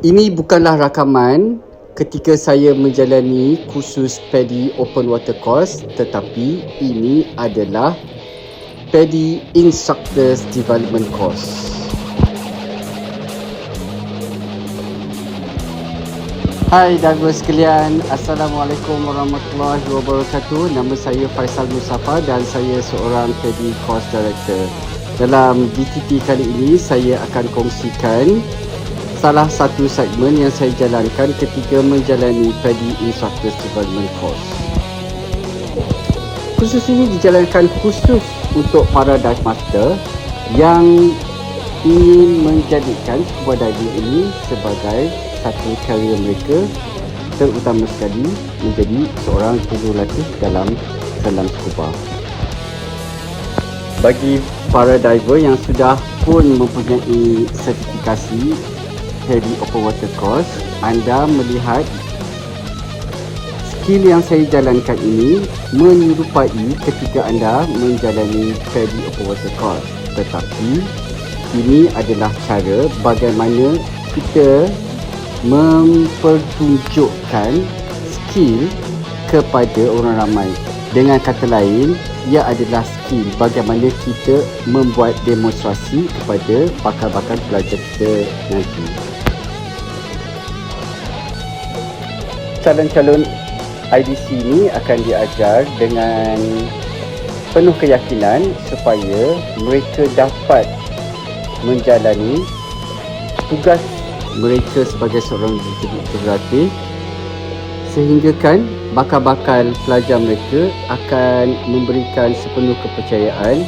Ini bukanlah rakaman ketika saya menjalani kursus PADI Open Water Course, tetapi ini adalah PADI Instructors Development Course. Hai diver sekalian, Assalamualaikum warahmatullahi wabarakatuh. Nama saya Faisal Musafa dan saya seorang PADI Course Director. Dalam DTT kali ini, saya akan kongsikan salah satu segmen yang saya jalankan ketika menjalani PADI Instructors Development Course. Kursus ini dijalankan khusus untuk para dive master yang ingin menjadikan scuba diving ini sebagai satu karier mereka, terutama sekali menjadi seorang jurulatih dalam selam scuba. Bagi para diver yang sudah pun mempunyai sertifikasi PADI Open Water Course, anda melihat skill yang saya jalankan ini menyerupai ketika anda menjalani PADI Open Water Course. Tetapi ini adalah cara bagaimana kita mempertunjukkan skill kepada orang ramai. Dengan kata lain, ia adalah skill bagaimana kita membuat demonstrasi kepada bakal-bakal pelajar kita nanti. Calon-calon IDC ini akan diajar dengan penuh keyakinan supaya mereka dapat menjalani tugas mereka sebagai seorang jurulatih, sehingga kan bakal-bakal pelajar mereka akan memberikan sepenuh kepercayaan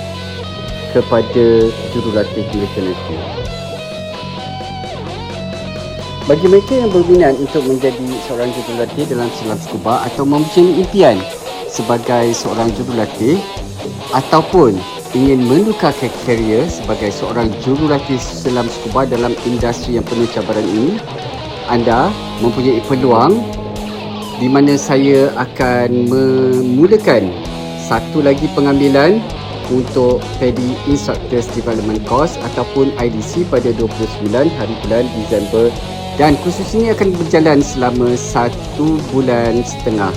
kepada jurulatih mereka nanti. Bagi mereka yang berminat untuk menjadi seorang jurulatih dalam selam scuba atau mempunyai impian sebagai seorang jurulatih ataupun ingin menukar karier sebagai seorang jurulatih selam scuba dalam industri yang penuh cabaran ini, anda mempunyai peluang di mana saya akan memulakan satu lagi pengambilan untuk PADI Instructors Development Course ataupun IDC pada 29 hari bulan Disember, dan kursus ini akan berjalan selama 1 bulan setengah.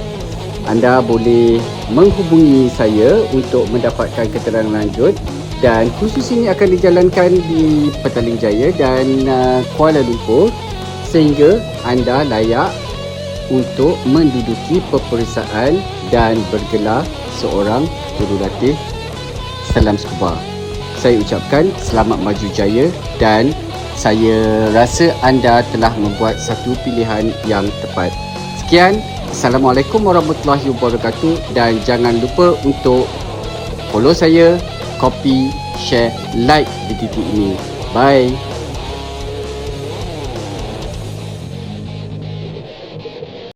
Anda boleh menghubungi saya untuk mendapatkan keterangan lanjut, dan kursus ini akan dijalankan di Petaling Jaya dan Kuala Lumpur, sehingga anda layak untuk menduduki peperiksaan dan bergelar seorang jurulatih selam scuba. Saya ucapkan selamat maju jaya dan saya rasa anda telah membuat satu pilihan yang tepat. Sekian, Assalamualaikum warahmatullahi wabarakatuh, dan jangan lupa untuk follow saya, copy, share, like di titik ini. Bye.